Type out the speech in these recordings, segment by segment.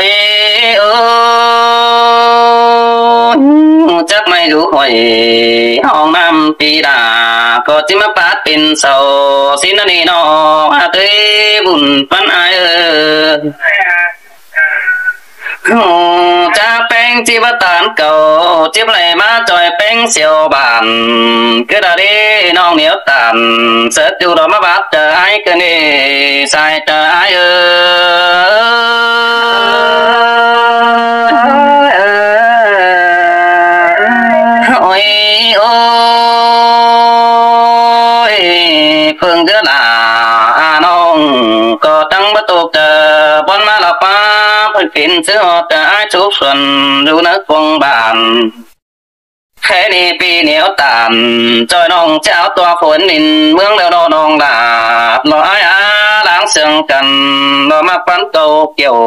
ยจักไม่รู้หอยห้องน้ำปีดาก็จิมาปาดเป็นเสาสินนี่นออาเตยบุญปันอายจะแป้งจีบตานเก่าจิบไหลมาจอยแป้งเสียวบานก็ได้น้องเหนียวตานเสิร์ชอยู่ดอกมาบาดจะไอ้กันนี่ใส่จะไอ้โอ้ยโอ้ยเพิ่งเกิดน้องก็ตั้งประตูเจอบนมาละป้าเพิ่งเป็นเสื้อจะไอ้ชุบส่วนดูนักกองบานแค่นี้ปีเหนียวตานจอยน้องเจ้าตัวฝนนินเมืองแล้วน้องดาบรอไอ้ล้างเสียงกันรอมาปั้นเก่าเกี่ยว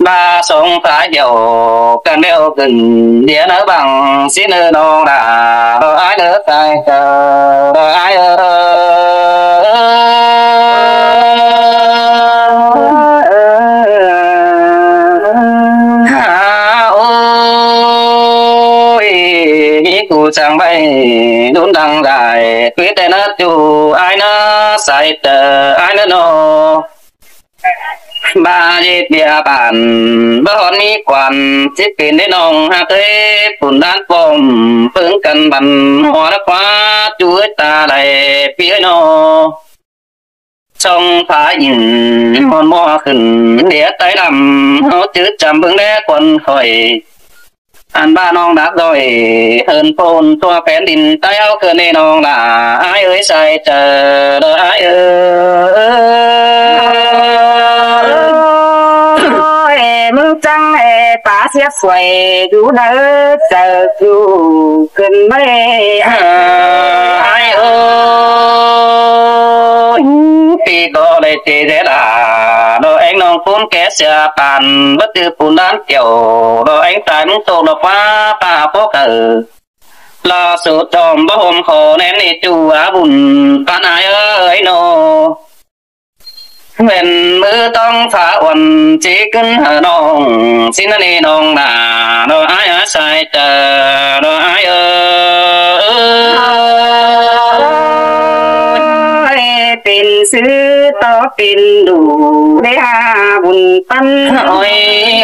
บาสงพายเดียวกันเดียวกันเดี๋ยวเนื้อบังสิเนื้อน้องดารอไอ้เนื้อใจเจอรอไอ้กูจังไปดุนดังได้คุยแต่นัดอยู่ไอ้เนื้อใส่เตอไอ้เนื้อโนบาจิตเบียบานบ่ฮอนมีกวนสิเป็นได้น้องหาเตยปุ่นด้านปมเพิ่งกันบันหัวละฟ้าจุ้ยตาไหลเปียโนช่องผายินฮอนบ่ขึ้นเดี๋ยวไตดำเฮาจืดจำเบิ่งแลกวนค่อยอันบ้าน้องดักดอยเฮินโพนตัวแผ่นดินใต้เอาเกินในน้องล่ะอ้ายเอ้ยใส่เจอเด้ออ้ายมึงจังป่าเสียสวยดูเด้อเจออยู่ขึ้นไม่อ้ายเอ้ยปีก็เลยเจเดล่ะโดยanhน้องphun kẻ xà bàn bất tư phun đán kiểu rồi anh trai muốn tô đọc phá bà phố cờ lo sụt tròn bó hôm khổ nén đi chú á bùn pan ai ơi nô huyền mưa tông phá uẩn chỉ cưng hờ nông xin anh nông đà rồi ai á sai chờ rồi aiเป็นซื้อต่อเป็นดูได้หาบุญปันโอ้ย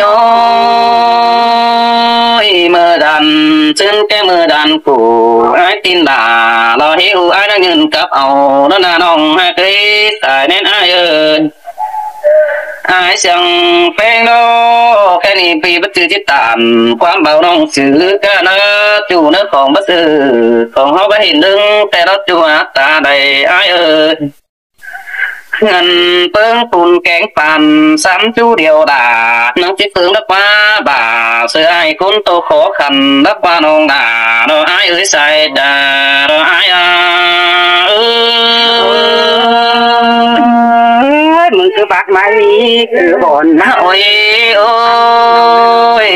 โอ้ยเมื่อดันซึ่งแกเมื่อดันกูไอ้ตินด่ารอหิวไอ้นั่งเงินกับเอาแล้วน่าน้องให้เคยตายแน่นไอ้ไอ้เสียงเพลงโนแค่นี้ปีบัดจือจิตตามความเบาน้องสื่อก็เนื้อจู่เนื้อของบัดสื่อของเขาไปเห็นนึงแต่เราจู่หาตาใดไอ้เงินเปิ้งปุ่นแกงปั่นซ้ำจูเดียวด่าน้องจิเปิ้งรักว่าบ่าเสื้อไอ้คนโตขอขันรักว่าน้องด่าเราไอ้เอ้ยใส่ด่าเราไอ้มึงคือบักไม้คือบ่นนะโอ้ยโอ้ย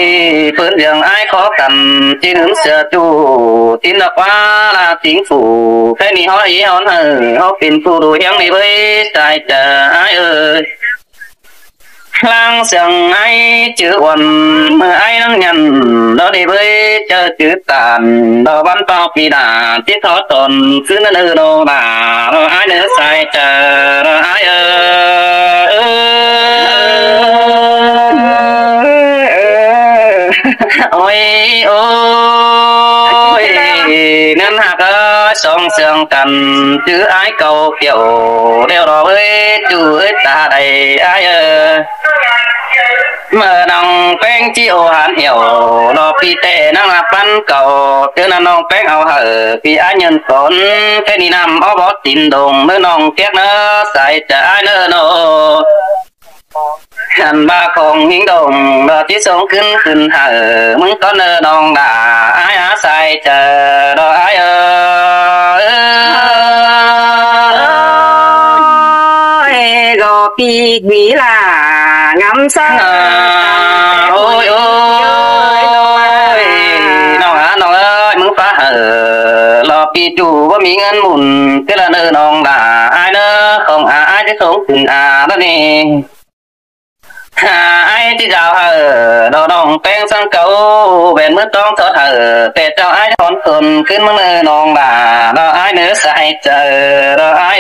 เปิ้นเรื่องไอ้ขอกันจีนึงเสือจูตินรักว่าลาติงฝูแค่นี้เฮาอีเฮาเฮาเป็นผู้ดูยังนี่เว้ยใส่จะไอ้เอ้ยลังเสียงไอ้ชื่อวันเมื่อไอ้นั่งยันเราได้เว้ยเจอจืดตานเราบันเป่าปีดาที่ทอดตนคือนั่นโนดาเราไอ้เนื้อใส่จะเราไอ้โอ้ยโอ้ยนั่นหากสองเสียงกันชื่อไอ้เก่าเกี่ยวเดี๋ยวเราเว้ยจืดตาใดไอ้เมื่อน้องแป้งจีโอหันเหี่ยวรอปีเตนั่งหลับปั้นเก่าเจอน้องแป้งเอาเหอะปีอ้ายเงินฝนแค่นี้นำเอาบอสตินดงเมื่อน้องเทียกเนื้อใส่จะอ้ายเนื้อโนหันบ้าของหิงดงรอที่ส่งขึ้นเหอะมึงก็เนื้อน้องด่าอ้ายใส่เจอรออ้ายก็ปีกวีล่ะงำซ่าโอ้ยโอ้ยน้องน้องเอ้ยมึงฟ้าเหอะรอปีจู่ว่ามีเงินหมุนก็ละเนื้อน้องด่าอ้ายเนื้อของอ้ายจะส่งถึงแล้วนี่ ที่เจ้าดอน้องแป้งสังเก่าแว่นมือต้องทอดแต่เจ้าอ้ายถอนคนขึ้นมือน้องด่าดออ้ายเนื้อใส่เจอดออ้าย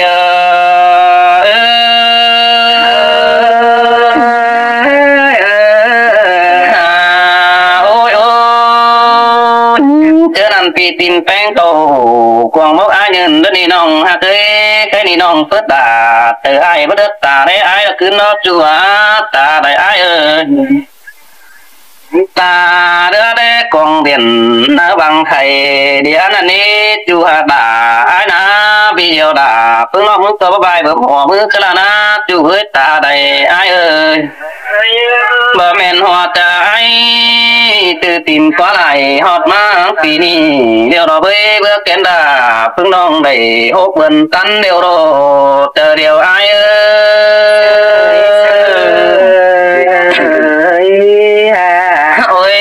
ปีตินแป้งโตกวางมกอ้ายเงินเด้อนี่น้องหาเคยนี่น้องเปิดตาเธออ้ายบ่เด้อตาได้อ้ายก็คือน้อจัวตาได้อ้ายตาเด้อได้กองเด่นนาบังไทยเดี๋ยวนั้นนี้จัวตาอ้ายนะพี่เดียวดาเพิ่งน้องมึงตัวบ่บายเบิ่หัวมือกะละนะจัวเฮ้ยตาได้อ้ายบ่แม่นหัวใจตื่นติ่มกว่าไหลฮอดมาปีนี้เดี๋ยวรอเบื่อแก่นดาเพิ่งน้องได้6เบิ่นตันเดี๋ยวรอเจอเดี๋ยวอ้ายโอ้ย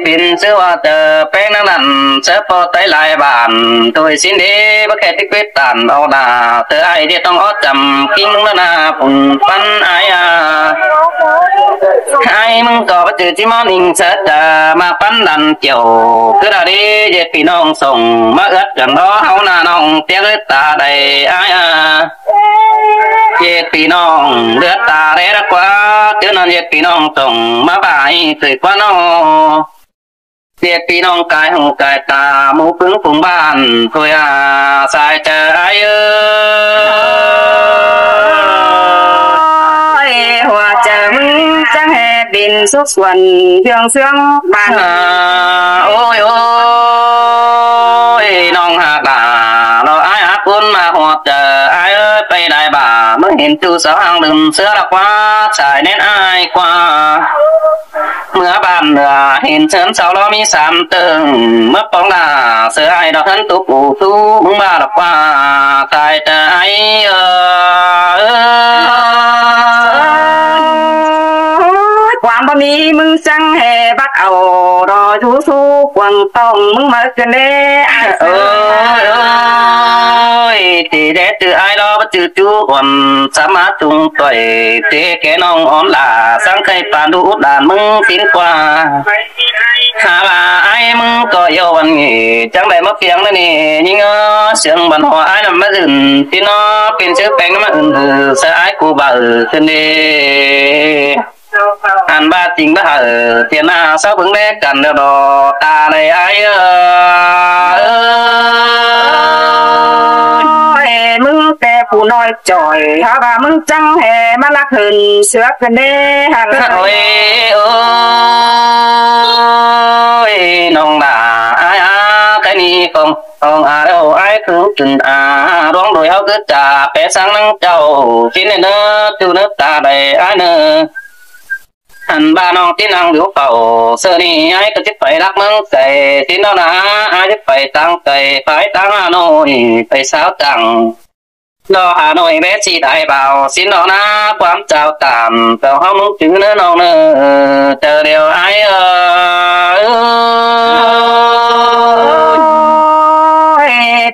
เป็นเสื้อว่าเจอแป้งนั้นเสื้อพอไตหลายบานตัวสินเดบ่แค่ติกเวทตันเอาดาเธออ้ายที่ต้องอดจำกิ้งแล้วนะปุ่นปันอ้ายอ้ายมึงก็บ่จือจิมอนิ่งเสิร์ชมาปันดันเกี่ยวคือดาดีเย็ดพี่น้องส่งมาเอิดกันรอเฮาหน้าน้องเตียกตาได้อ้ายเย็ดพี่น้องเลือดตาแรกกว่าเจอนั้นเย็ดพี่น้องส่งมาบ่ายสึกกว่าน้อเย็ดพี่น้องกายหูกายตาหมู่พึ่งฝูงบ้านคอยสายเจออ้ายหัวใจมึงจังแห่ดินสุกส่วนเพียงเสื่องบ้านโอ้ยน้องหากด่าเราอ้ายหาคุณมาหัวเจออ้ายไปได้บ่าเมื่อเห็นจูสาวหางลืมเสื้อหลักว่าสายแน่นอ้ายกว่าเมื่อบ้านเห็นเชิญสาวเรามี3ตึงเมื่อปองดาเสื้ออ้ายดอกทันตุกอูตู้มึงบ้าหลักว่าตายใจความบ่มีมึงจังแห่บักเอารอทูสู้กวางต้องมึงมากันเด้ตีเด็ดจืออ้ายรอบ่จือจูอ่อนสามารถจุงต่อยเตแกน้องอ่อนล่าสังไข่ปานดูด่านมึงสิ้นกว่าหาว่าอ้ายมึงก็โยวันนี้จังได๋มาเปียงแล้วนี่ยิงเสียงบันหัวอ้ายน่ะมาอื่นพี่น้อเป็นชื่อแป้งมาอื่นเสอ้ายกูบ่ขึ้นเด้อันบ้าจริงบ้าเตียนหน้าเศร้าเพิ่งแลกกันแล้วดอตาในไอ้มึงแต่ผู้น้อยจ่อยหาว่ามึงจังแห่มาลักหืนเสือกันเด้ฮัลโอ้ยน้องด่าไอ้แค่นี้คงแล้วไอ้คือจึงร้องโดยเฮาคือจ่าแปะสังนังเจ้ากินเนื้อจูเนื้อตาได้ไอ้เนื้ออันบ้านน้องที่นั่งอยู่เก่าเสื้อนี่ไอ้ก็จะไปรักมึงใส่ที่น้องนะไอ้จะไปตั้งใจไปตั้งฮานอยไปสาวจังรอฮานอยแม่ชีได้เบาสิน้องนะความเจ้าตามเจ้าเฮามึงจื้อเนื้อน้องเนื้อเจอเดียวไอ้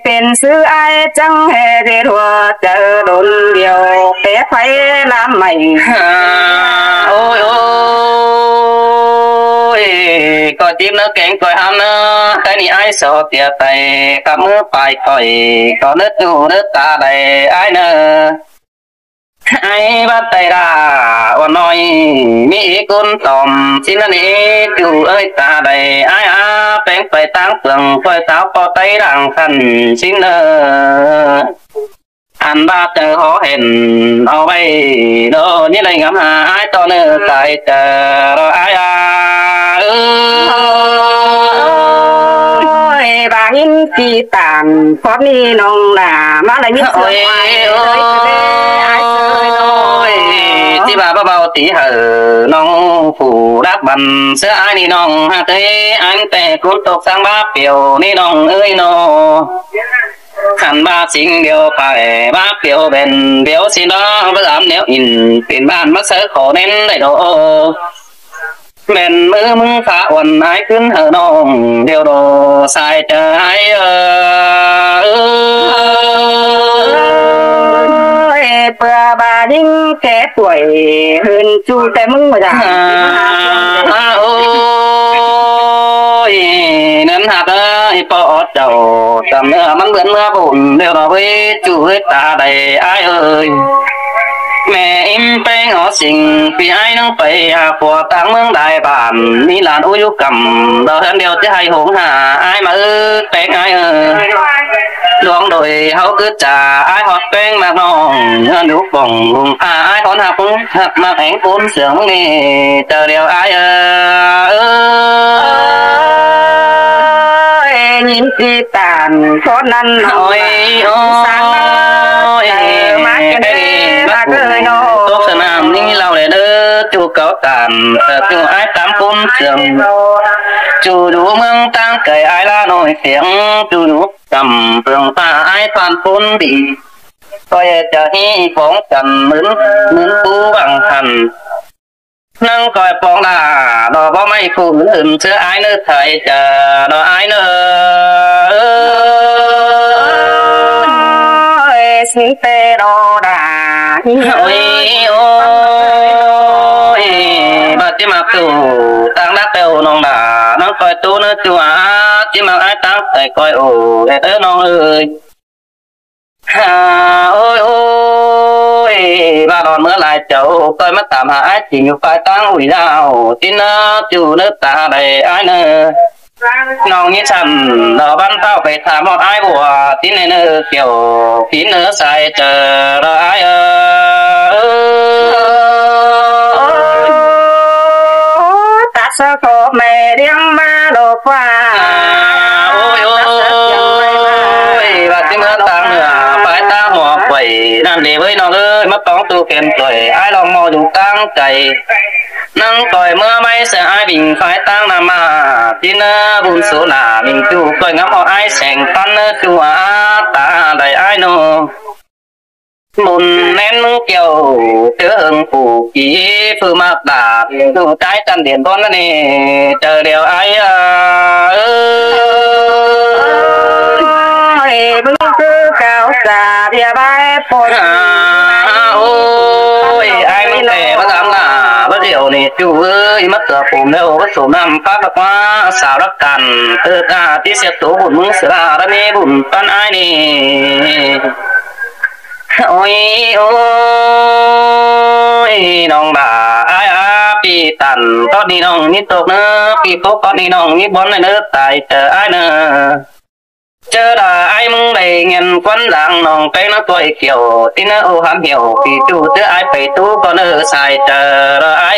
เป็นซื้อไอ้จังแห่เดือดหัวเจอโดนเดียวเป๊ะไฟน้ำใหม่โอ้ยก็จิ้มเนื้อแกงก่อยหำเนื้อแค่นี้ไอ้โซเตียไตกับมือปลายก่อยก็นึกดูนึกตาได้ไอ้เนื้อไอ้บัดไตดาวันน้อยมีกุนตอมชิ้นนี้จูเอ้ยตาได้ไอ้แป้งไปตั้งเปลืองคอยสาวพอไตดังขันชิ้นเนื้ออันบ้าเจอขอเห็นเอาไว้โดนี่เลยงามหาไอ้ต่อเนื้อใจเจอรอไอ้บางอินตีตานพอนี่น้องหน้ามาเลยมิตรโอ้ยที่บ้าเบาตีเหอน้องผู้รักบันเสื้อไอ้นี่น้องหาเตอันแต่คุณตกสังบ้าเปียวนี่น้องเอ้ยน้องขันบ้าสิงเดียวไปบ้าเปียวเป็นเดียวสิน้องเบื่อเนียวอินเป็นบ้านมักเสือขอเน้นได้โดแม่นมือมึงขาอ่อนหายขึ้นเหอน้องเดียวโดสายใจ ยเปื่อบายิ่งแก่ป่วยหืนจูแต่มึงบ่จ้ะโอ้ยนั้นหักเอ้ยปอดเจ้าจำเนื้อมันเหมือนเมื่อบุญเดี๋ยวเราไปจู้ตาได้อ้ายเอ้ยแม่อิ่มไปงอสิ่งพี่ไอ้น้องไปหาผัวต่างเมืองได้บ้านมีหลานอุยุกรรมเราเห็นเดียวจะให้หงหาไอ้มาแป้งไอ้ลวงโดยเฮาคือจ่าไอ้ฮอดแป้งมากน้องเงินลูกบ่งลุงไอ้ฮอดหักมาแหงปูนเสียงนี่เจอเดียวไอ้ยินดีตานคนนั้นโอ้ยโอ้ยมาเกมาเกยโนตกสนามนี่เราเลยเด้อจูเก่าตานแต่จูไอ้ตามปูนเสียงจูดูเมืองตั้งไก่ไอ้ละหน่อยเสียงจูดูกำเปลืองตาไอ้ผ่านปูนดีก็จะให้ของกันเหมือนปูบังคันนั่งคอยปองดาดอกบ่ไม่คู่อื่นเชื่อไอ้เนื้อไทยจะดอกไอ้เนื้อสิเตโรดาโอ้ยโอ้ยบัดจิมาตู่ตั้งนักเตวน้องดาน้องคอยตู้เนื้อจัวจิมาไอ้ตั้งแต่คอยโอ้น้องเอ้ยโอ้ยโอ้ยบ้านนอนเมื่อไรเจ้าคอยมาตามหาไอ้จริงอยู่ฝ่ายตั้งหุ่ยดาวที่เนื้อจูเนื้อตาได้ไอ้เนื้อน้องนี่ฉันเราบ้านเต้าไปถามหมดไอ้บัวที่ในเนื้อเกี่ยวพี่เนื้อใส่เจอเราไอ้ตัดสะโขบแม่เลี้ยงมาโลกฟ้าโอ้ยโอ้ยบัดที่เมื่อตั้งเหนือฝ่ายตั้งหัวไข่นั่นดีเว้ยน้องเอ้ยมาต้องตัวเป็นตัวไอ้ลองมองอยู่ตั้งใจนั่งต่อยเมื่อไม่เสียไอ้บิ่งฝ่ายตั้งนามาที่เนื้อบุญสุนามิงจูก่อยงับเอาไอ้แสงปันเนื้อจัวตาได้ไอ้โนมุนแน่นเกี่ยวเตือนผูกกี่ฝือมากดาดดูใจจันเดียนต้นนั่นนี่เจอเดียวไอ้มึงคือเก่าสาเดียบายปนโอ้ยไอ้มึงแต่มาทำน่ะว่าเดี๋ยวนี่จูเอ้ยมัดตัวผมแล้วก็สวมน้ำฟ้าบักว่าสาวรักกันที่เสียตัวบุญมึงเสือระเมบุญปันไอ้นี่โอ้ยโอ้ยน้องบ่าไอ้ปีตันตอนนี้น้องนี่ตกเนื้อปีโป๊กตอนนี้น้องนี่บอลเลยเนื้อตายเจอไอ้เนื้อเจอด่าไอ้มึงได้เงินควันหลังน้องไปน้องตัวเกี่ยวที่เนื้อโอ้หามเหี่ยวปีจูเจอไอ้ไปตู้ก็เนื้อใส่เจอไอ้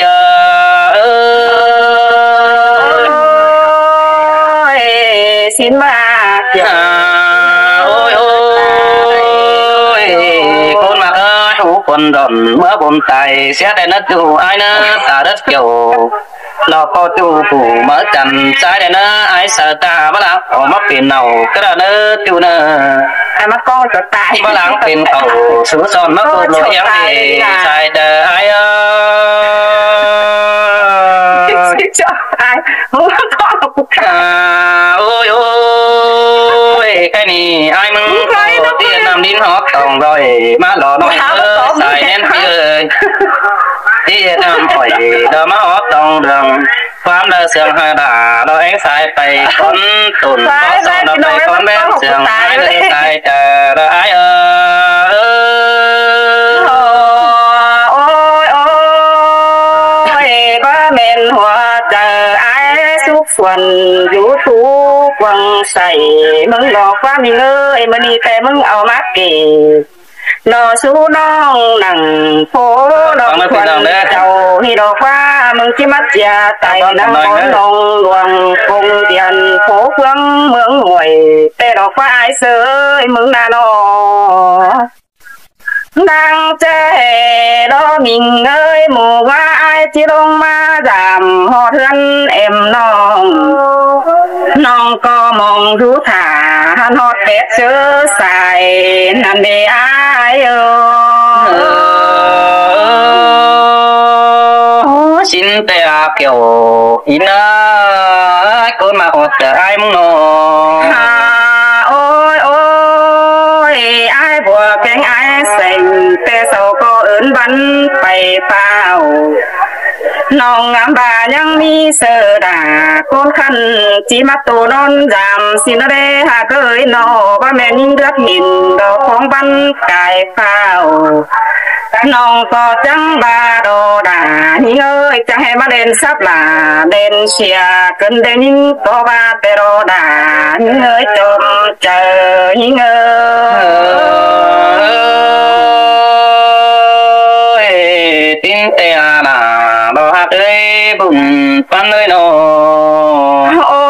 สินมาโอ้ยโอ้ยคนมาหูคนดอนเมื่อผมตายเสียแต่นัดจูไอ้เนื้อตาดัดเกี่ยวเราพอจูปู่เมื่อจันใจแต่เนื้อไอ้สตาบ้าหลังออกมาเป็นเน่าก็ได้เนื้อจูเนื้อไอ้มาก้อนจะตายบ้าหลังเป็นเขาสูซอนมาตัวลอยยังดีใจแต่ไอ้จะตายมึงก้อนกูโอ้ยโอ้ยแค่นี้ไอ้มึงเตี้ยน้ำดินหอกตองรอยมาหล่อน้อยใส่แน่นเพื่อที่ทำปล่อยเดิมมาหอกตองเดืองความเดือดเสียงหาด่าเราเอ็งสายไปคนตุ่นก็ส่งเราไปคนแม่เสียงหายเลยสายเจอเราไอ้โอ้ยโอ้ยก็เม็นหัวเจอไอ้สุกส่วนอยู่ทุกวังใส่มึงดอกว่ามีเลยมันนี่แต่มึงเอามาเก็บนอสู้น้องนั่งโผดอกควันเจ้าให้ดอกว่ามึงจิมัดยาไต่นางนนองหลวงคงเดียนโผเฟืองเมืองห่วยแต่ดอกว่าไอ้เสยมึงน่านอนางเจ้ดอมิงเอ้ยหมู่ว่าไอ้ที่ลงมาจำหอเทือนเอ็มน้องก็มองดูถ่าหันหอดเป็ดเชื้อใส่นั่นเดียxin tê kiểu in con mà hột ai mong nọ ôi ôi ai bùa cánh ai sành tê นวันไปเฝ้าน้องงามบายังมีเสดาโคนคันจิมาตูนอนยามสินเรหาเคยนอว่าแม่นิ่งเลือดหินดอกของบันกายเฝ้าน้องก็จังบาโดดาหิงเอ้ยจะให้มาเล่นซับลาเล่นเชียเกินได้ยิงก็บาเตโรดาหิงเอ้ยจมเจอหิงเอ้ยตินเตอาลาบ่ฮักเอ้ยบุญปันเอ้ยโนโอ้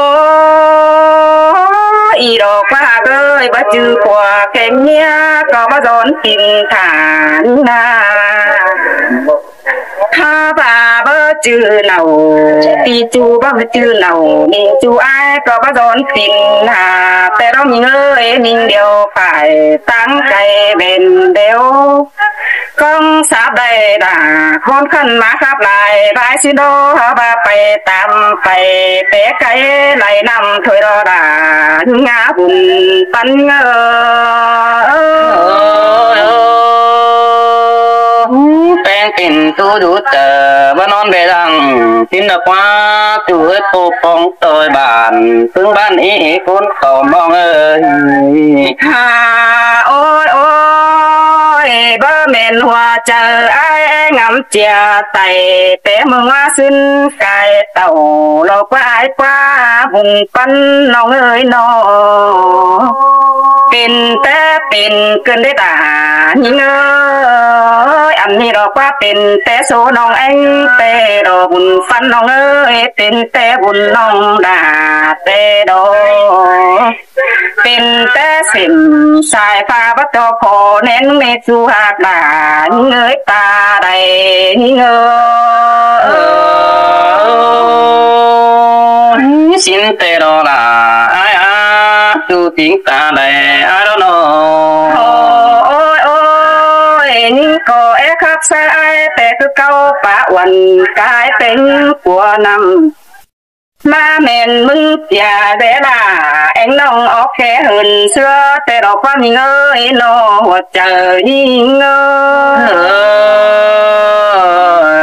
อีดอกว่าเอ้ยบ่จื้อกว่าแก่เมียก็บ่สอนกินทานนาถ้าบ่าบ่จื้อเนาตีจูบ่จื้อเนานิ่งจูอ้ายก็บ่สอนกินหาแต่เรามีเอ้ยนิ่งเดียวไปตั้งใจเป็นเดียวกองสาบได้ด่าคนขึ้นมาครับลายบายสิโดเฮาบ่ไปตามไปเตะไก่ไหลนำถอยรอด่างาบุญปันเงแป้งเป็นตู้ดูเตอบ่นอนเบดังสินกว่าตู้เอ้ยโปปองตอยบ้านถึงบ้านอีคนก็มองเอ้ยฮ่าโอ้ยโอ้ยบ่แม่นหัวเจออ้ายงำเจียไตแต่มึงว่าซึ้นกายเต่าโลกว่าอ้ายกว่าบุญปันน้องเอ้ยน้อเป็นแต่เป็นเกินได้ตาหิงเอ้ยอันนี้ดอกว่าเป็นแต่โซน้องเอ็งแต่ดอกบุญฟันน้องเอ้ยเป็นแต่บุญน้องดาแต่ดอกเป็นแต่สิ่งสายฟ้าบัดพอเน้นเมจูหากดาหิงเอ้ยตาใดหิงเอ้ยสินเตโรลาอ้ายดูติงตาแล I don't know โอ้ยโอ้ยนี่ก็ครับสายแต่คือเก่าปะวันกายเป็นปัวนำมาแม่นมึงอย่าเดล่าเอ็งน้องออกแค่หืนเสื้อแต่ดอกความยิงเอ้ยนอหัวใจยิงเอ้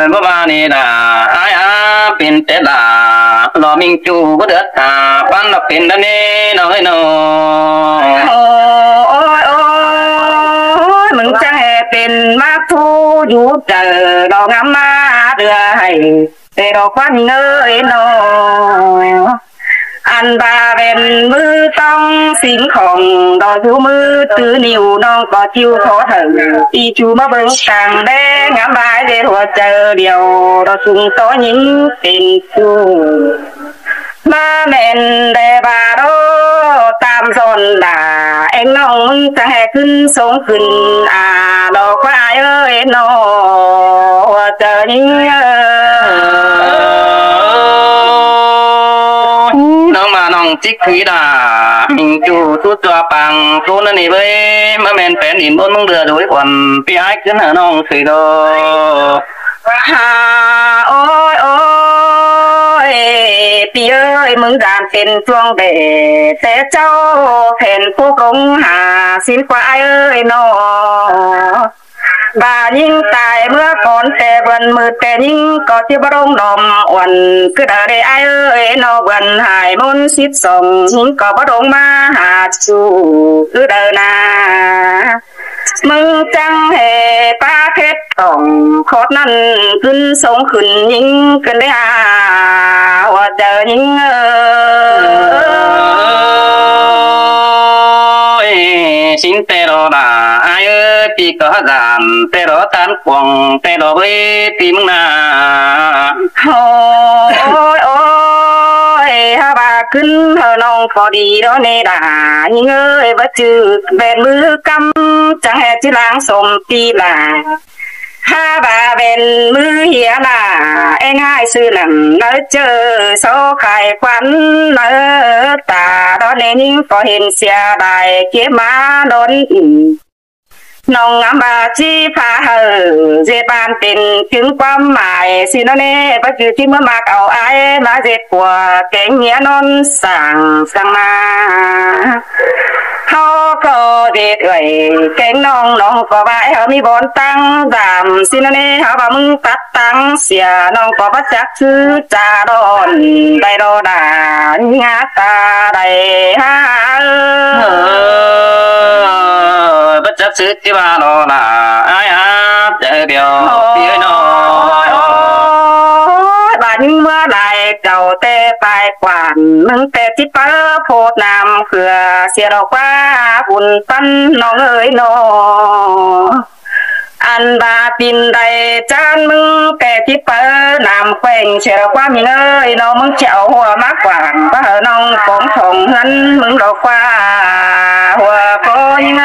ยบ่บานี่ล่ะอ้ายเป็นแต่ล่ะรอมิงจูบ่เดือดตาปันเป็นดะนี่น้อยน้อโอ้ยโอ้ยมึงจะให้เป็นมาทูอยู่เจอดอกงามมาเดือให้แต่ดอกความยิงเอ้ยนออันบาเป็นมือต้องสิ่งของดอกชูมือตื้อนิ้วน้องก็จิ้วขอถึงอีจูมาเบิ่งต่างแดงงามบายเดี๋ยวหัวเจอเดียวดอกสูงต่อยิงเป็นจูมาแม่นได้บาโดตามสนด่าเอ็งน้องมึงจะให้ขึ้นสูงขึ้นดอกว่าเอ้ยน้อหัวเจอยิงจิกขีดามิงจูทุดตัวปังทุนนี่เว้ยมาแม่นแป้นอินบนมึงเรือด้วยวันพี่อ้ายขึ้นหาน้องสิโดฮ่าโอ้ยโอ้ยพี่เอ้ยมึงการเป็นช่วงเดแต่เจ้าแผ่นผู้กงหาสินควายเอ้ยน้อบายิ่งตายเมื่อก่อนแต่เบิ่นมือแต่ยิ่งก็ที่บรงนอมอ่อนคือได้อ้ายเอ้ยนอเบิ่นหายมนต์สิบสองยิ่งก็บ่ลงมาหาจูคือเด้อนามึงจังให้ป้าเพชรต้องโคตรนั้นขึ้นสูงขึ้นยิ่งขึ้นได้ว่าเจอยิ่งสินเตโรดาอ้ายปีก็ดานเตโรตันกวงเตโรเวติมึงนาโอ้ยโอ้ยฮาบาขึ้นเฮาน้องพอดีดอกเนดายิงเอ้ยบ่จื้อแบนมือกำจังแห่จิลางสมปีลาฮาบาเป็นมือเหียล่ะเอ็งให้ซื้อหนังเนเจอโซไข่ควันเนตาดอนนิ่งก็เห็นเสียได้เก็บมาโดนน้องงามบาจีพาเฮเจบานเป็นถึงความหมายสินะเน่บ่คือที่เมื่อมาเอาอ้ายมาเจ็บกว่าแกงเหียนอนสั่งมา họ có gì tuổi kén nong có bãi họ mi bốn tăng giảm xin anh họ bảo mừng tắt tăng xìa nong có bắt chắc chứ trà đòn đầy đồ đà ngã ta đầy ha bất chấp sự chỉ ba lo là ai chờ điều phía nó bánh mưa lại cầu tê bài quản nâng tê chít bơ phốt nam khừa xìa đầu qua buồn phân nó ơi nó ăn ba tin đầy chan mừng tê chít bơ nam khoanh xìa đầu qua mình ơi nó mừng chẹo hoa mát quản và hở nông cũng thùng hân mừng đầu qua hoa có những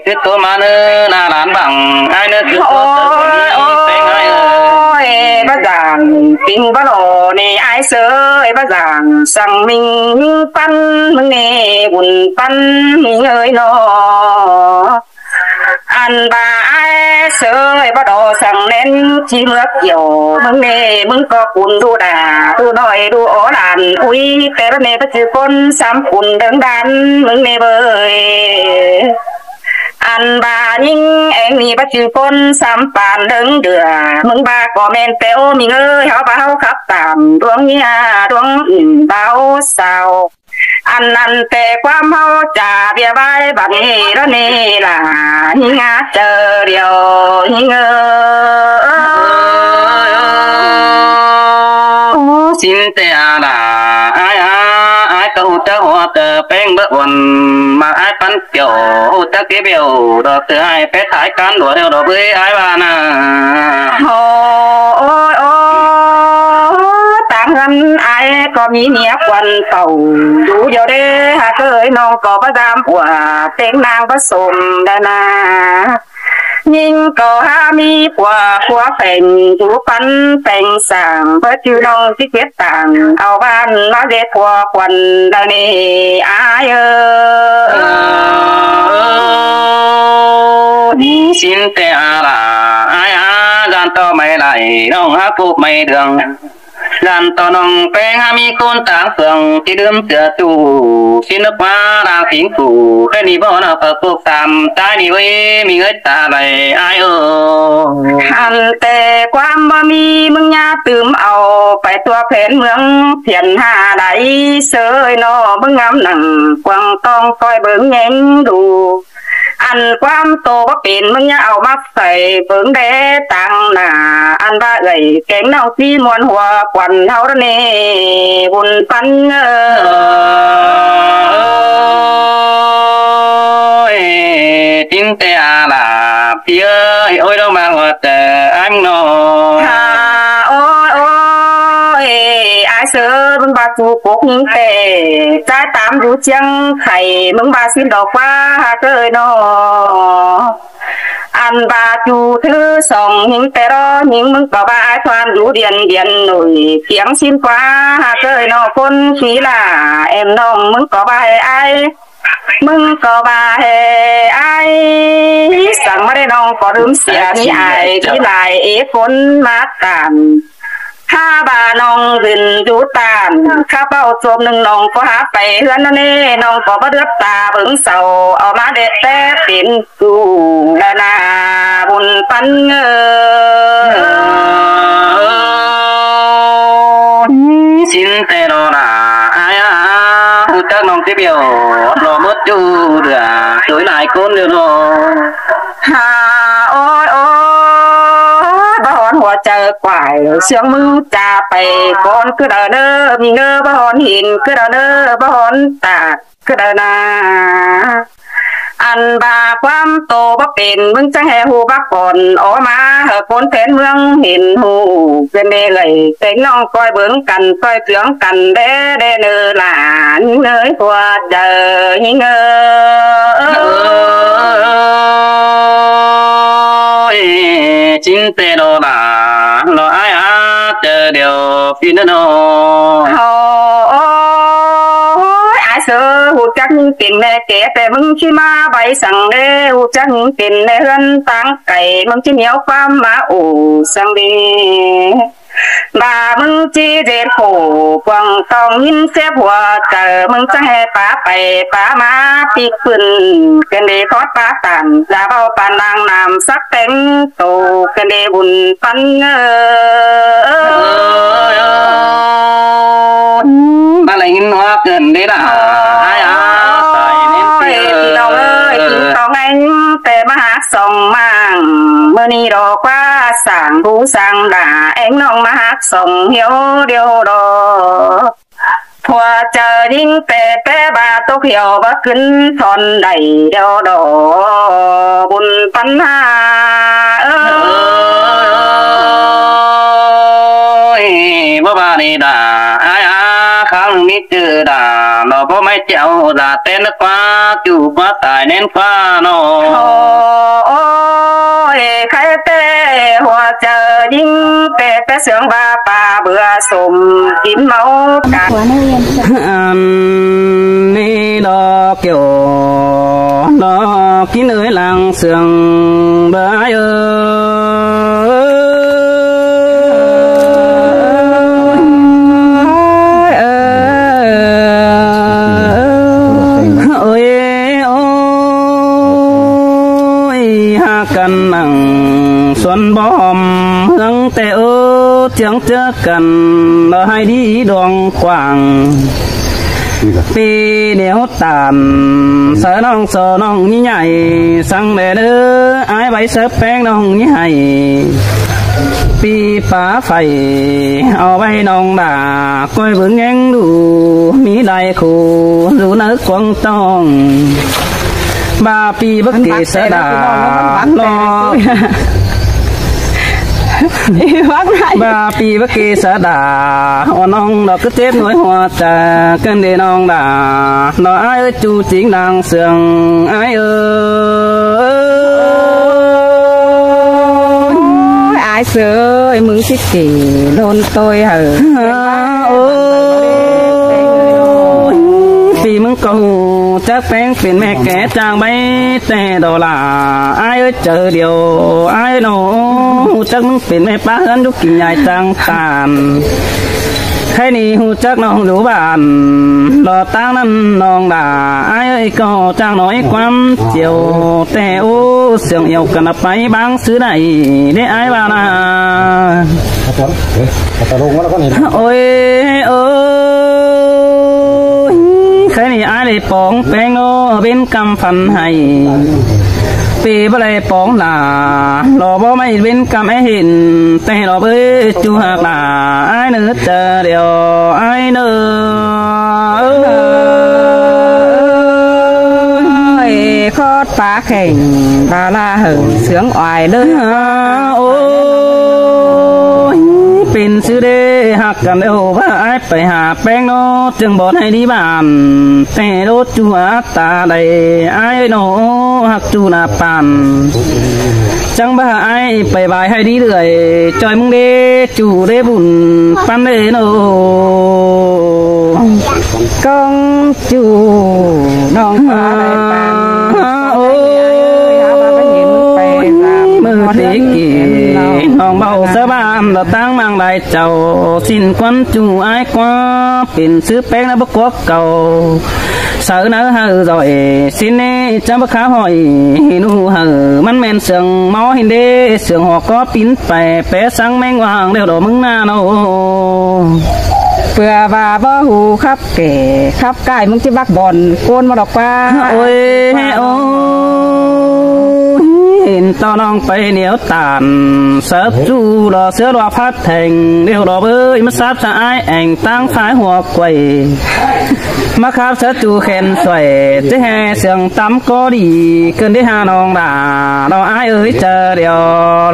cứ tôi mà nữa là làm bằng ai nữa cứ bác giảng tình bác lộ này ai sơ bác giảng sang mình phân mừng nè buồn phân mình ơi nó ăn bà ai sơ bác đồ sang nên chỉ mưa kiểu mừng nè mừng có cuốn đu đà đu nói đu ổ đàn ui tê bác nè bác chữ con xăm cuốn đứng đàn mừng nè bơi ăn bà nhưng em đi bắt chữ con xăm bàn đứng đưa mừng bà có men téo mình ơi họ báo khắp tạm đuông nha đuông báo sao ăn tê qua mau trà bia bay bằng đó nè là ngã chờ điều xin tê là ai câu ta hoa tờ beng bớt buồn mà ai bắn kiểu ta cái biểu đó từ ai bé thái cán đuổi theo đó với ai bạn ôi tàng hân ai có mi nhẹ quần tàu đủ giờ đê hà cơi non có bắt giam của tiếng nàng bắt sồm đà na nhưng có ha mi qua phèn chú bắn phèn sàng với chữ nông tí quyết tàng ao ban nó dễ qua quần đời này ai xin tê là ai gian to mày lại nông hát phục mày đường làm to nông phèn ha mi con tàng phường tí đơm tựa tù xin nước hoa đang chính phủ cái này bỏ nó phật phục tạm tai này với mình ấy ta này ai hàn tề quan ba mi mừng nha tươm ao phải tua phèn mương thiền hà đại sơi nó mừng ngắm nặng quăng tông coi bướng nhánh đủ ăn quan tô bắc biển mừng nha ao mắt phải bướng đế tăng là ăn ba gầy kén nào chi muôn hòa quần hao đó nè buồn phân tin tê là phía ôi đâu mà ngọt anh nó ôi ai sơ mừng bà chú cúc những tề trái tám rú chiang khẩy mừng bà xin đọc qua hà cơi nó ăn bà chú thứ sòng những tề đó những mừng có ba ai thoan rú điền nổi tiếng xin qua hà cơi nó con khí là em nông mừng có ba ai mừng có bà hề ai sáng mà đây nông có đốm xìa thì ai chỉ lại ý con mát tàn ha bà nông rình chú tàn khá bao chôm nâng nông có hát bày hươn nó nê nông có bắt đứt ta vững sầu ở má đệ té tiền cù là nà buồn phân xin tê đó là ai các nông tiếp biểu lo mất chú được tối lại con được rồi ôi bà hòn hòa chờ quải sương mưu trà bày con cứ đờ nơ mình ngơ bà hòn hình cứ đờ nơ bà hòn tạc cứ đờ na ăn bà quam tô bắc biển mừng chẳng hề hù bác còn ó má hở con thén mương hình hù bên đê lầy tính nong coi bướng cần coi tướng cần đê nơ là nơi qua chờ những chính tê đó là lo ai chờ điều phi nó ai sơ hụt chắc tiền nè kẻ tè mừng chi ma bay sang đê hụt chắc tiền nè hơn tăng cày mừng chi nhiều pha má ủ sang đi bà mừng chi dệt khổ quăng tòng nhìn xếp hòa chờ mừng chẳng hề phá bày phá má phí khuyên kênh đi thoát phá tàn ra bao bàn nàng làm sắc tên tổ kênh đi bùn phân ta lại nhìn hoa cần đấy là ai thì đâu ơi tòng anh tề mà hát sông mang mơ ni đồ qua sáng vũ sáng đà em nông mà hát sông hiếu điều đồ thua chờ những tề tề bà tốt hiểu bà kính thon đầy điều đồ bùn phân ha ơi bà đi đà ai khang mi chư đà nó có mấy chậu đà tên nó qua chủ quá tài nên qua nó ôi khai tê hoa chờ những tê tê sướng ba ba bữa sum chín máu cả ni đó kiểu đó kín ơi làng sương bãi cần nặng xuân bom hương tê ơ tiếng chưa cần ở hai đi đoàn quảng vì nếu tàn sợ nong như nhảy sang mẹ đứa ai bấy sớp bén nong như hay vì phá phải ao bay nong đà coi vững ngang đủ mỹ đại khu dù nước quăng tông ba pi bất kỳ sẽ đà lo ba pi bất kỳ sẽ đà nong đó cứ tiếp nối hoa trà cơn đề nong đà nó ai ơi chu chính đang sương ai ơi ai sửa mừng xích kỳ lôn tôi hờ vì mừng cầu chắc bén phiền mẹ kẻ trang bay tè đồ là ai ơi chờ điều ai nổ chắc mừng phiền mẹ bác hơn lúc kỳ nhai trang tàn khai ni hu chắc nó lũ bàn lò tang năm nòng đà ai ơi có trang nói quắm chiều tè ô sương yêu cần phải băng xứ này để ai bà na ôi cái này ai để bóng bén nó bên cầm phần hay vì bây giờ bóng là lò bó mấy bên cầm ấy hình tay lò với chú hạc là ai nữa chờ điều ai nữa khó phá khỉnh bà la hưởng sướng oai đơnเป็นซื้อได้หักกันเร็วว่าไอ้ไปหาแป้งโน้จึงบอกให้ดีบ้านแต่รถจูตาใดไอ้โน้หักจูนาปันจังบ้าไอ้ไปบายให้ดีเลยจอยมึงเด้จูได้บุญปันเลยโน้กองจูน้องฟ้าได้ปันมือตีกี่น้องเบาสบานเราตั้งมังได้เจ้าสิ้นควันจูไอ้กว่าเป็นซื้อแป้งนะบกวกเก่าเสือเนื้อหาrồi xin nèจะบกขาหอยนูหามันแม่นเสียงเมาหินเดเสียงหอกก็ปิ้นไปแปะสังแมงวางเดี๋ยวดอกมึงหน้าโนเปื่อว่าบ่หูครับแก่ครับใกล้มึงสิบักบ่อนโกนมาดอกว่าโอ้ยโอ้เห็นตอนน้องไปเหนียวตานเสิร์ฟจูรอเสือรอพัดแทงเดี๋ยวรอเบ้ยมาซับสะอายแองตั้งฝายหัวไกวมาขับเสือจูเข็นสวยจะแห่เสียงตั้มก็ดีเกินที่หาน้องด่ารออายเอ้ยเจอเดี๋ยว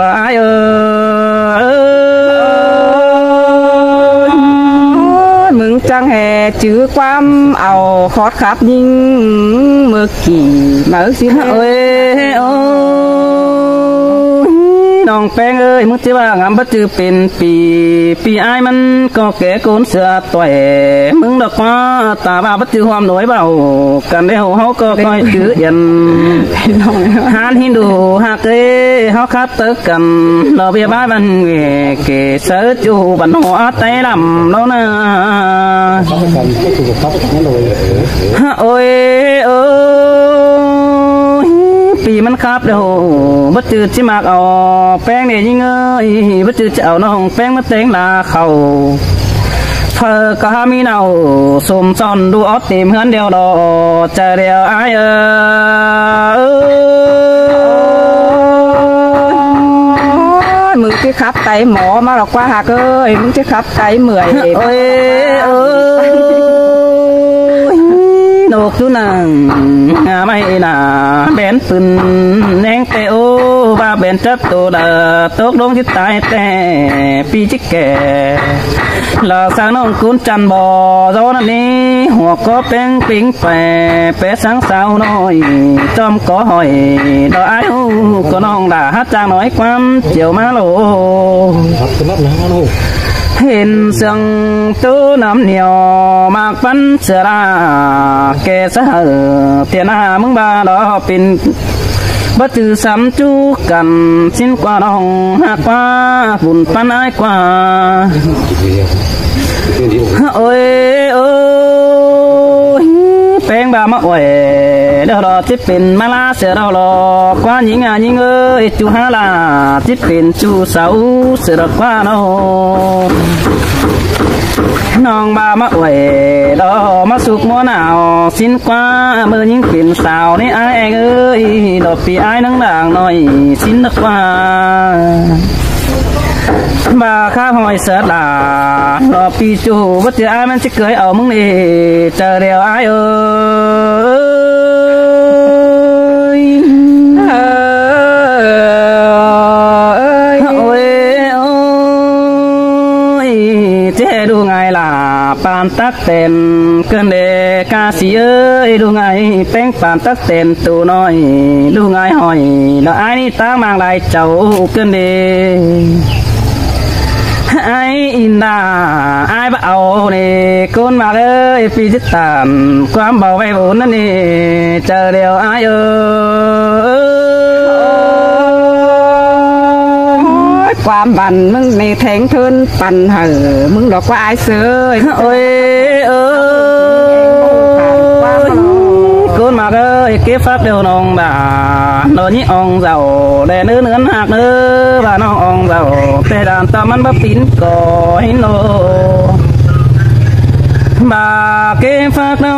รออายเอ้ยมึงจังแห่จื้อความเอาคอดขับยิงเมื่อกี่มาสิโอ้ยโอ้ น้องแป้งเอ้ยมึงสิว่างามบ่จือเป็นปีอ้ายมันก็แก่โกนเสือต่อยมึงดอกว่าตาว่าบ่จือความหน่วยเบากันได้เฮาก็ค่อยจือเอียนหานฮินดูฮักเอ้เฮาคัดตึกกันเราเบียบ้านมันเกเสจูบันหัวไตลำแล้วนะโอ้ยปีมันครับเด้อบ่จืดสิมากเอาแป้งนี่ยิงเอ้ยบ่จืดจะเอาน้องแป้งมาแต่งลาเข้าเธอก็มีเนาสมซ่อนดูออดเต็มเฮือนเดียวดอจะเดียวอ้ายมึงสิขับไตหมอมาหรอกว่าหากเอ้ยมึงสิขับไตเมื่อยโอ้ยนกจุนังไม่น่าแบนปืนแนงเตโอว่าแบนจับตัวดาตกลงที่ตายแต่ปีจิแก่หลอกสางน้องกุนจันบ่อโซนนี้หัวก็เป็นปิงแปะสังสาวน้อยจอมก็หอยดอกไอ้หูก็น้องด่าฮัดจางน้อยความเจียวมาโลเห็นเสียงตู้น้ำเหนียวมากปันเสือราแกสะเตียนามึงบาดอปินบ่จือสำจูกันสิ้นกว่าน้องหักว่าบุญปันอ้ายกว่าโอ้ยแป้งบามาอ้วยเดี๋ยวรอที่เป็นมาลาเสือเราหลอกกว่าหญิงหญิงเอ้ยจูหาลาที่เป็นจูเสาเสือกว่าน้องบามาอ้วยดอมาสุกมัวหนาวสิ้นกว่าเมื่อยิ่งเป็นสาวนี่อ้ายเอ้ยดอกปีอ้ายนังด่างหน่อยสิ้นกว่าบาข้าหอยเสือลารอปีจูว่าจะอ้ายมันจะเกยเอามึงนี่เจอเดียวอ้ายเอ้ยเจ๊ดูไงล่ะปานตักเต็นเกินเดกาสีเอ้ยดูไงแป้งปานตักเต็นตัวน้อยดูไงหอยแล้วไอ้นี่ตั้งมางลายเจ้าเกินเดไอ้อินดาไอ้บ่เอานี่ก้นมาเลยปีจิตตานความเบาไว้บุญนั่นนี่เจอเดียวไอ้ความบันมึงในแทงทุนปันเหอมึงดอกว่าอ้ายเสือโอ้ยก้นมาเลยเก็บฟักเดียวน้องบ่าโดนยี่องเจ้าแดนเนื้อหักเนื้อบ่าน้ององเจ้าแต่ด่านตามันบ่ปินก่อให้โนบ่าเก็บฟักน้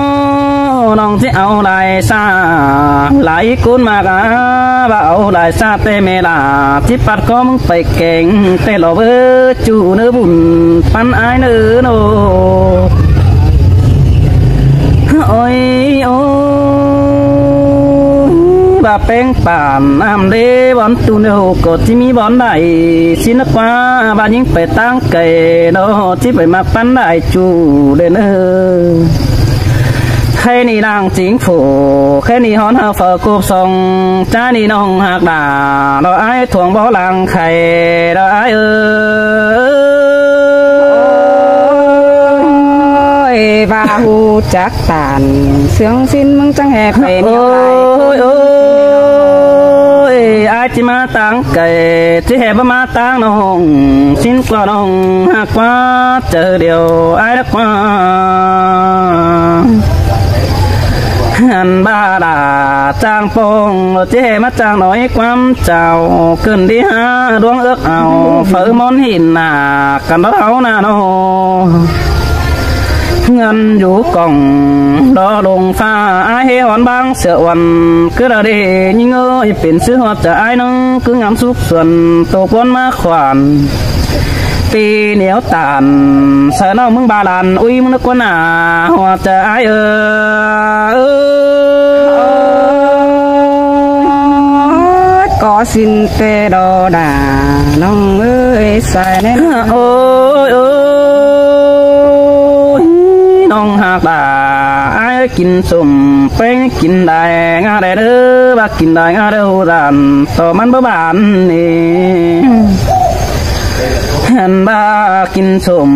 องที่เอาลายซาหลายก้นมากะบ่าเอาลายซาแต่เมลาที่ปัดก็มึงไปเก่งแต่หล่อเบอจูเนื้อบุญปันอ้ายเนื้อโนโอ้ยบาแป้งป่านน้ำเดบอนตูเนโฮกดที่มีบอนได้สินกว่าบายิงไปตั้งไก่โนที่ไปมาปันได้จูเดนแค่นี้นางจิงฝูแค่นี้ฮอนเฮาเฟอร์กูบส่งจ้านี่น้องหักด่าเราไอ้ถ่วงบ่อลังไข่เราไอ้บาหูจักตานเสียงสิ้นมึงจังแหบไปเนี่ยไอ้ที่มาตั้งไก่ที่แหบมาตั้งน้องสิ้นกว่าน้องหักว่าเจอเดียวไอ้รักว่าหันบาดาจางปงเจ๊มาจางน้อยความเจ้าขึ้นที่หาดวงเอื้อเอาเฟื่อมอนหินหนากันเราหน้าโนเงินอยู่กล่องดอลงฟ้าไอ้หอนบางเสือวันคือเราได้ยิงเอ้ยเป็นซื้อหัวใจไอ้น้องคืองามสุขส่วนตัวควนมาขวานปีเหนียวตานเสือน้องมึงบาลานอุ้ยมึงนึกว่าหนาหัวใจไอ้ก็สินเตดอดาน้องเอ้ยใส่แน่โอ้ยน้องหักด่าไอ้ กินสมแป้งกินได้งาได้เด้อบักกินได้งาเด้อฮู้ดันต่อมันบ่บานนี่หันบ่ากินสม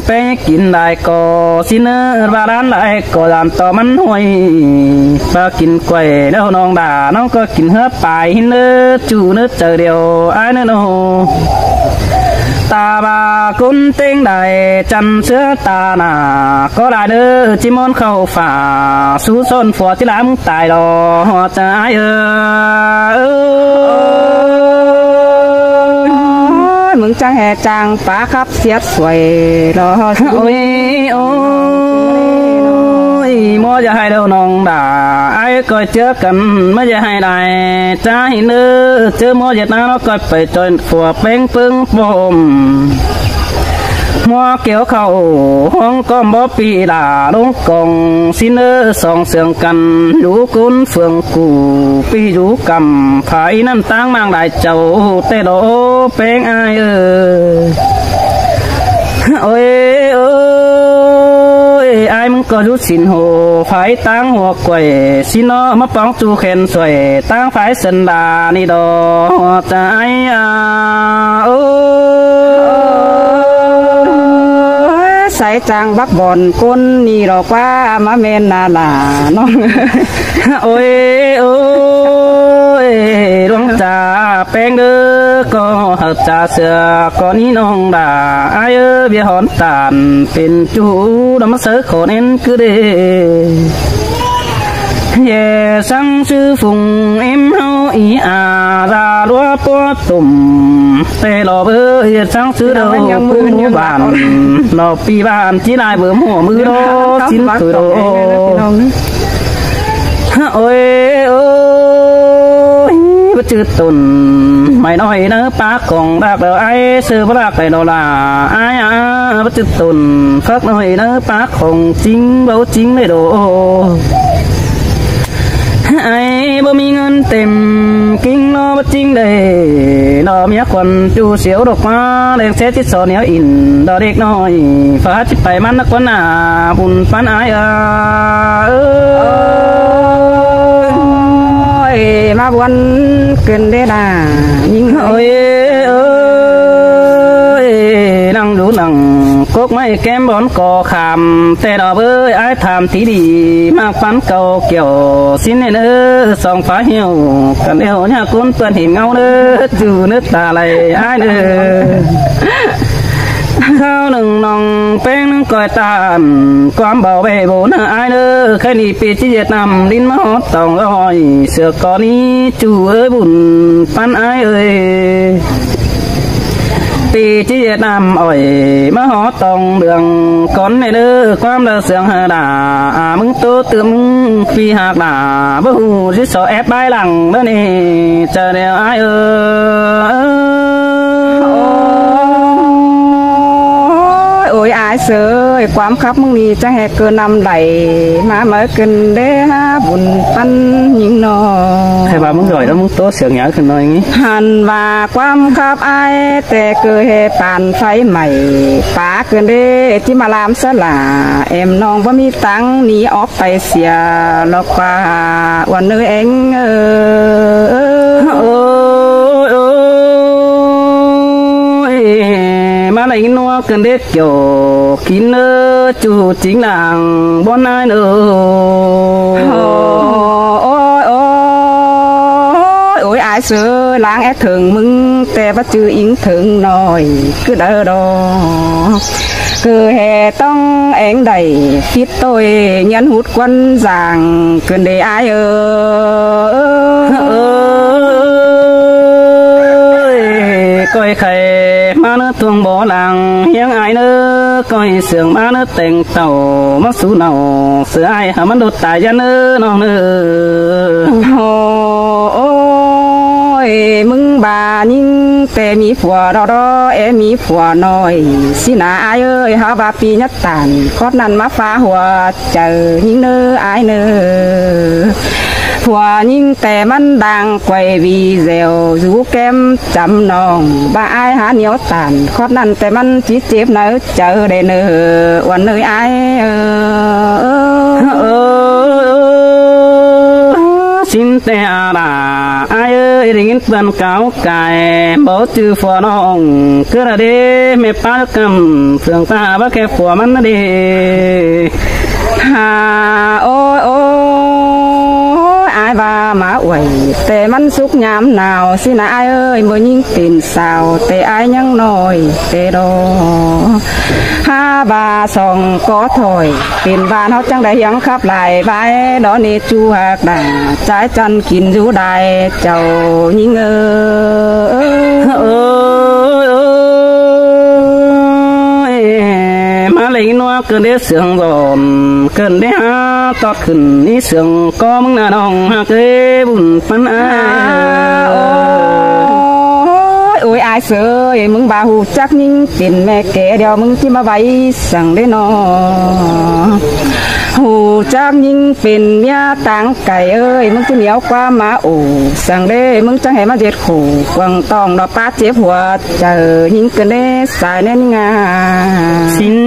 แป้งกินได้ก็สิเนอบาดานได้ก็ดันต่อมันห่วยบ่ากินกล้วยแล้วน้องด่าน้องก็กินเหือปลายหินเด้อจู่เด้อเจอเดียวอ้ายเด้อโนตาบากุนเต็งได้จันเสือตาหน้าก็ได้เด้อจิมอนเข้าฝ่าสู้ซนฝัวที่ลามตายดอใจมึงจังแห่จังป้าครับเสียดสวยรอโอ้ยโอ้ยมัวจะให้เด้อน้องด่าไอ้ก็เจอกันไม่จะให้ได้ใจเนื้อเจอมัวจะน่าเราก็ไปจนฝัวเป้งปึ้งปมมัวเกี่ยวเข้าห้องก็บ่ปีดาลงกองสิเนอสองเสียงกันอยู่กุนเฟืองกูปีอยู่กำไผนั่นตั้งมางได้เจ้าแต่โดเป้งอายโอ้ยโอ้ยอายมึงก็รู้สินโหไผตั้งหัวกล้วยสิเนาะมาป้องจูแขนสวยตั้งไผสันดานี่ดอใจโอ้ใส่จังบักบอนก้นนี่ดอกว่ามาแม่นนาลาน้องโอ้ยโอ้ยดวงจ่าแป้งเด้อก็หักจ่าเสือก็นี้น้องด่าอ้ายเบียหอนตานเป็นจูดำมาเสือขอเน้นคือเด้เย่สังชื่อฝุ่งเอ็มเฮาอีอาราลัวปัวตุ่มแต่รอเบอเย่สังชื่อเดาปูบานรอปีบานที่นายเบิ่มหัวมือโดชิ้นคือโดโอ้ยโอ้ยบ่จืดตุนไม่น้อยเนอปากของดากเดอไอ้ซื้อบ่รักไปดอลาอ้ายบ่จืดตุนฟักน้อยเนอปากของจริงเว้าจริงเลยโดไอ้บ่มีเงินเต็มกิ้งนอบ่จริงเด้นอเมียคนจูเสียวดอกมาแดงเสจิตสอเหนียวอินดอเด็กน้อยฟ้าจิไปมันนักวันหน้าบุญปันอายมาบวนเกินได้ล่ะยิงโอ้ยนั่งดูนั่งกกไม้แก้มบอนก่อขามแต่ดอกเอ้ยอ้ายถามที่ดีมากฟันเก่าเกี่ยวสินเด้อสองฟ้าเหี่ยวกันเอวเนี่ยกุนเปื้อนหิมเงาเด้อจูนึกตาไหลอ้ายเด้อข้าวหนึ่งน้องแป้งนึงก้อยตานความเบาเบโบนะอ้ายเด้อแค่นี้ปีที่เจ็ดนำลิ้นมาหอดต้องอ้อยเสือก่อนนี้จูเอ้ยบุญปันอ้ายเอ้ยปีที่เจ็ดนำอ้อยมาหอดต้องเดืองก่อนในเด้อความเลือเสียงหาด่ามึงโตตึมปีหักด่าบ่ฮู้สิสอแอบใบหลังเด้อนี่เจอแล้วอ้ายโอ้ยอายเสยความคับมึงนี่จะแหกเกินนำไหลมาเมื่อเกินเด้ฮะบุญปันยิงนอใครว่ามึงร่อยแล้วมึงโตเสียงหยาขึ้นหน่อยงี้หันว่าความคับอายแต่เกิดเหตุปานไฟใหม่ป้าเกินเด้ที่มาลามสลาเอ็มน้องบ่มีตังหนีออกไปเสียลอกว่าวันเนอเองมาไหนนัวเกินเด็ดเกี่ยวกินเนอจูจริงหลังบ่นายเนอโอ้ยอายเสือล้างแอถึงมึงแต่ว่าจืออิงถึงหน่อยคือเด้อดอคือแห่ต้องเองใดคิดตัวยันหุดควันจางเกินได้อายก้อยไข่มาเนื้อทวงบ่อหลังยังอายเนื้อก้อยเสืองมาเนื้อแต่งเต่ามาสู้เนาเสืออายหามันโดดตายยันเนื้อน้องเนื้อโอ้ยมึงบายิ่งแต่มีผัวรอมีผัวน้อยสินาอายเอ้ยหาบาปีนัดตานคอดนั้นมาฟ้าหัวเจอยิ่งเนื้ออายเนื้อผัวยิ่งแต่มันดังไกววีเซลอยู่แก้มจำนองบ้าอายหาเหนียวตานคอดนั้นแต่มันจีเจ็บเนื้อเจอได้เนื้อวันเนื้ออาย สินแต่อาดาอายเอ้ยได้ยินเปิ้นเก่าไก่บ่จื้อฝัวน้องคือละเด้แม่ป้ากำเฟืองตาบ่แค่ฝัวมันนะเด้หาโอ้ยโอ้ยอายว่ามาอวยแต่มันสุกยามหนาวสินะอายเอ้ยบ่ยิ่งเป็นสาวแต่อายยังน้อยแต่ดอห้าบาสองก็ถอยเป็นบ้านเฮาจังได้ยังขับหลายบายดอนี่จูหักด่าใจจันกินอยู่ได้เจ้ายิ่งมาเลยนัวเกินได้เสียงร้อนเกินได้หาตอดขึ้นนี่เสียงก็มึงน่ะน้องหาเกบุญปันอาโอ้ยอายเสยมึงบ่ฮู้จักยิ่งเป็นแม่แก่เดี๋ยวมึงสิมาไว้สั่งได้น้อหูจักยิ่งเป็นเมียต่างไก่เอ้ยมึงสิเหนียวกว่าหมาโอสั่งเด้มึงจังให้มาเจ็ดขู่กวางต้องดอกป้าเจ็บหัวเจอยิ่งเกินได้สายแน่นงาสิน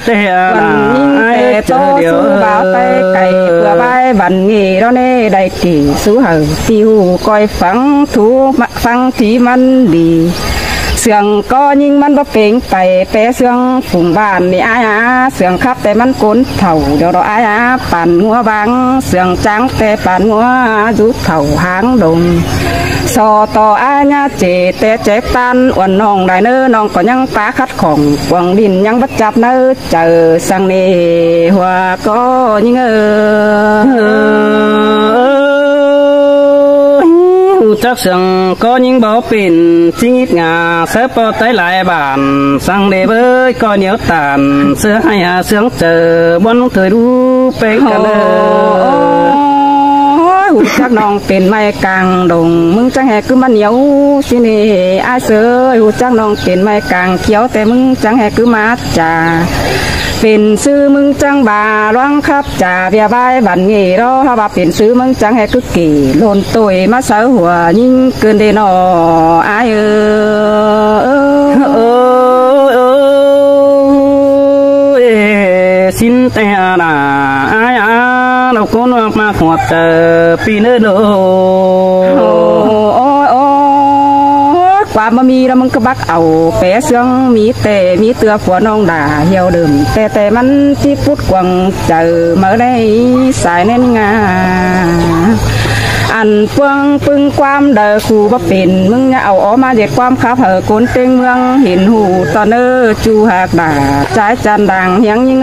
แต่วันยิ่งแต่โตสู้บ่าวไปไก่เพื่อใบบันงี้เราเน่ได้กี่สู้เฮาที่หูก้อยฟังถูฟังที่มันดีเสียงก็ยิ่งมันบ่เป่งไปแปะเสียงฝุ่งบ้านนี่อายเสียงขับแต่มันก้นเถ่าเดี๋ยวเราอายปั่นหัวบางเสียงจังแต่ปั่นหัวจุดเถ่าหางดงสอต่ออาญาเจแต่แจกตันอ้วนน้องได้เน้อน้องก็ยังปาคัดของกวางดินยังบัดจับเน้อเจอสังเนหัวก็ยิ่งจักเสียงก็ยิ่งบ่เป็นชีวิตงาเสือปอไตหลายบ้านสั่งได้เบ้ยก็เหนียวตานเสือให้หาเสียงเจอบนเคยรู้เป็นกันเลยหูจักน้องเป็นไม้กลางดงมึงจังแหกคือมันเหนียวสินี่อายเสยหูจักน้องเป็นไม้กลางเขียวแต่มึงจังแหกคือมาจ่าเป็นซื้อมึงจังบาร้องครับจ่าเบียบายบันงี้รอเฮาว่าเป็นซื้อมึงจังแหกคือกี่โลนตุยมาเสาหัวยิ่งเกินได้นออายสินแต่นาอายเราคนว่ามาขอเจอปีเนโดความบ่มีแล้วมึงก็บักเอาแปะเสียงมีแต่มีเตือผัวน้องด่าเหี่ยวเดิมแต่มันที่พุดกวางเจอมาได้สายแน่นงาอันเฟืองปึงความเด้อคู่บ่เป็นมึงอย่าเอาออกมาเด็ดความคับเหอคนเต็งเมืองเห็นหูตอนจูหักด่าใจจันดังเฮียงยิ่ง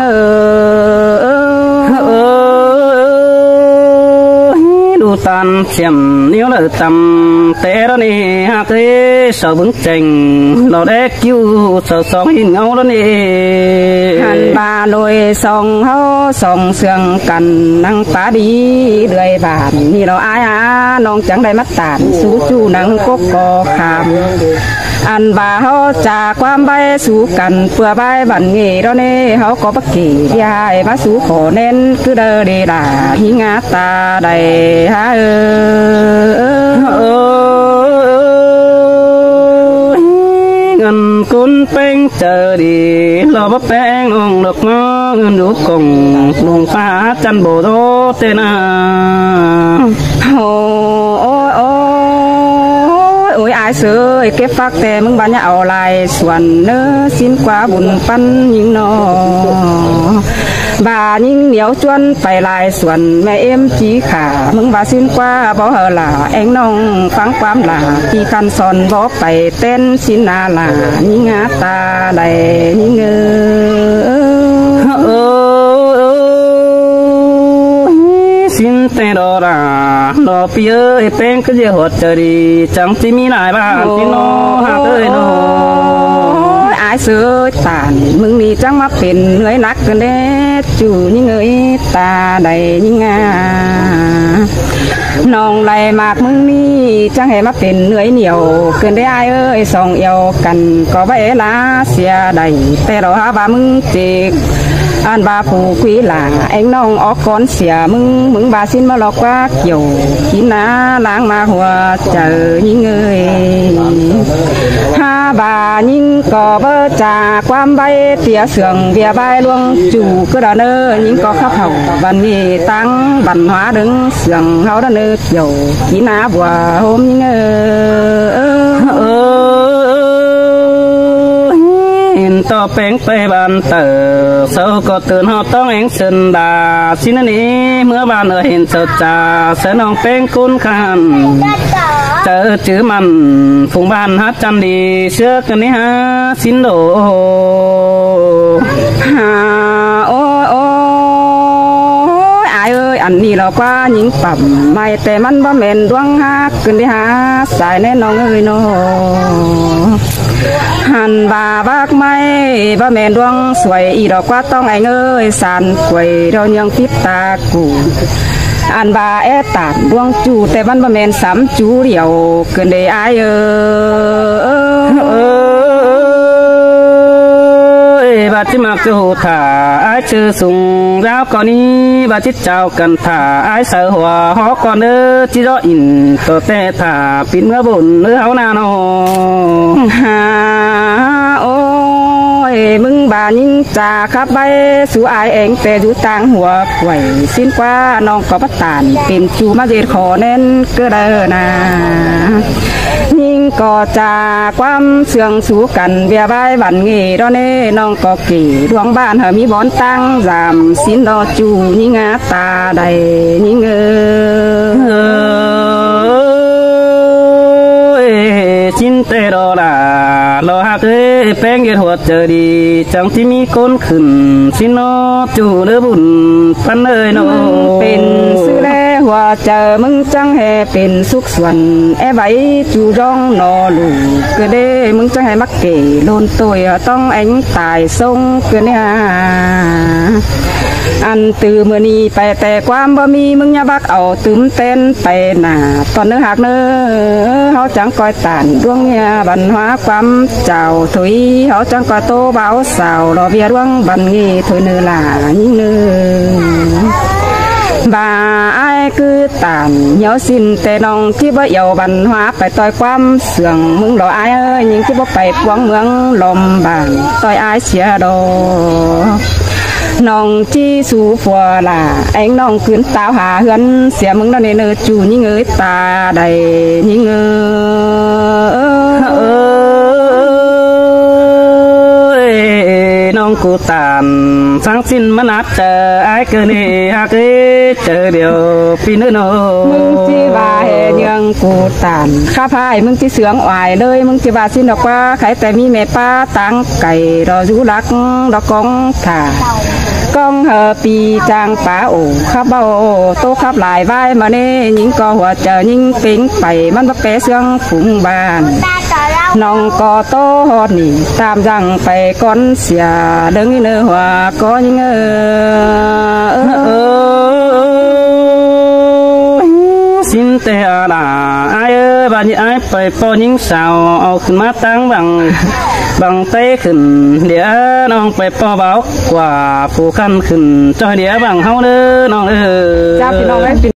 ดูตันเสียมนิ้วเลยตำแต่ละนี่หากเอ้สาวบึงเจงเราได้คิวสาวสองหินเอาละนี่หันบาลอยสองเฮาสองเสียงกันนั่งตาดีเดือยบาทนี่เราอายน้องจังได้มัดตานสู้จูนังกกอคามอันบาเฮาจากความใบสู้กันเพื่อใบบันงี้เราเน่เฮาก็บักกี่ยายมาสู้ขอเน้นคือเด้อเดดาหิงาตาได้ฮะเงินคุณเป็นเจอดีเราบ่แป้งลงดอกงอเงินดูกงลงฟ้าจันโบโตเตนาโอ้ยอายเสยเก็บฟักแต่มึงบ้านอย่าเอาลายส่วนเนื้อสิ้นกว่าบุญปันยิ่งนอบายิ่งเหนียวจวนไปลายส่วนแม่เอ็มจีขามึงบาสิ้นกว่าบ่เฮล่ะเอ็งน้องฟังความล่ะที่คันสอนบ่ไปเต้นสินนาล่ะยิ่งตาได้ยิ่งสินแต่ดอราดอปีเอ้ยเป็นก็จะหดจรีจังสิมีหลายบ้านที่น้อหากเอ้ยน้ออายเสือตานมึงนี่จังมาเป็นเหนื่อยนักกันเด้จูยิ่งเอ้ยตาได้ยิ่งน้องไหลมากมึงนี่จังให้มาเป็นเหนื่อยเหนียวเกินได้อายเอ้ยสองเอวกันก็บ่เอลาเสียได้แต่เราหาว่ามึงจิก อันบาผู้คุยหลาเอ็งน้องออกก่อนเสียมึงบาสินมาหลอกว่าเกี่ยวกินนาล้างมาหัวเจอยิ่งเอ้ยห้าบายิ่งก็เบอจากความใบเตียเสื่องเบียใบลวงจู่ก็ดาเนอยิ่งก็ขับเห่าบันนี้ตั้งบันหัวดึงเสื่องเฮาดาเนอเกี่ยวกินนาบัวโฮมยิ่งต่อแป้งไปบ้านเตอเสาก็ตื่นหอต้องเองเสินดาสินนี้เมื่อบ้านเห็นเสาจ่าเสนองแป้งกุนคันเจอจื้อมันฝูงบ้านฮัดจันดีเชื่อกันนี่ฮะสินโดโอ้อายเอ้ยอันนี้เราว่าหญิงปั่มไม่แต่มันบ่แม่นดวงฮักกันดิฮะสายแน่น้องเอ้ยน้อหันบาบักไม่บ่แม่นดวงสวยอีดอกว่าต้องไอ้เอ้ยสานกวยเรายังติดตากูอันบาแอตาดวงจูแต่มันบ่แม่นสามจูเดียวเกินได้อายบาจิมักจะหูถ่าอายชื่อสูงยาวก่อนนี้บาจิเจ้ากันถ่าอายเสือหัวหอกก่อนเด้อจิรออินตัวแต่ถ่าปินเมื่อบุญเนื้อเฮานาโนโอ้ยมึงบายิ่งจ่าขับใบสู่อายเองแต่อยู่ต่างหัวไหวสิ้นกว่าน้องก็ปัตตานเป็นจูมาเด็ดขอเน้นก็เด้อนะยิ่งก็จากความเสื่องสู่กันเบียบายบันงี้ดอเน่น้องก็กี่ดวงบ้านเฮามีบอนตั้งจำสินดอจูยิ่งตาใดยิ่งจินเตรอลาโลหะเอ้แป้งเย็ดหัวเจอดีจังที่มีก้นขึ้นสินโนจูเด้อบุญปันเอ้ยโนเป็นซื้อแลหัวเจอมึงจังแห่เป็นสุขสวนแอใบจูร้องนอลูกเกเด้มึงจังให้มักเก๋โลนตัวต้องเอ็งตายทรงเกินเนี่ยอันตื่มื้อนี้ไปแต่ความบ่มีมึงอย่าบักเอาตื่มเต้นไปหน้าตอนเนื้อหักเนื้อเฮาจังก้อยตานดวงเนี่ยบันหัวความเจ้าถุยเฮาจังก้อยโตเบาสาวรอเบียดวงบันงี้ถุยเนื้อหลายิ่งเนื้อบาไอ้คือตานเหี่ยวสิ้นแต่น้องที่บ่เหี่ยวบันหัวไปต่อยความเสื่องมึงรออ้ายเอ้ยยิ่งที่บ่ไปปวงเมืองลมบางต่อยอ้ายเสียดอน้องจี้สู่ฟัวล่ะเอ็งน้องขึ้นตาวหาเฮือนเสียมึงนั่นเนอจูยิ่งเอ้ยตาใดยิ่งน้องกูตานสังสิ้นมนัดเจอไอ้เกินฮักเจอเดียวปีนึโนมึงที่ว่าเฮ็ดยังกูตานข้าพายมึงที่เสืองอายเลยมึงที่ว่าสิ้นดอกว่าใครแต่มีแม่ป้าตังไก่รออยู่รักดอกกองถ่ากองปีจางป่าโอขับเบาโตขับหลายใบมาเน่ยิงก็หัวเจอยิงปิงไปมันบ่เปเสืองฝูงบ้านน้องก็โตฮอดนี่ตามจังไปก้อนเสียเดิงเนื้อหัวก็ยิงสินเตอลาไอ้บาดนี้ไอ้ไปปอยิงสาวเอาขึ้นมาตั้งบังเต้ขึ้นเดี๋ยวน้องไปปอเบากว่าผู้คันขึ้นจอยเดี๋ยวบังเฮาเด้อน้องจับพี่น้อง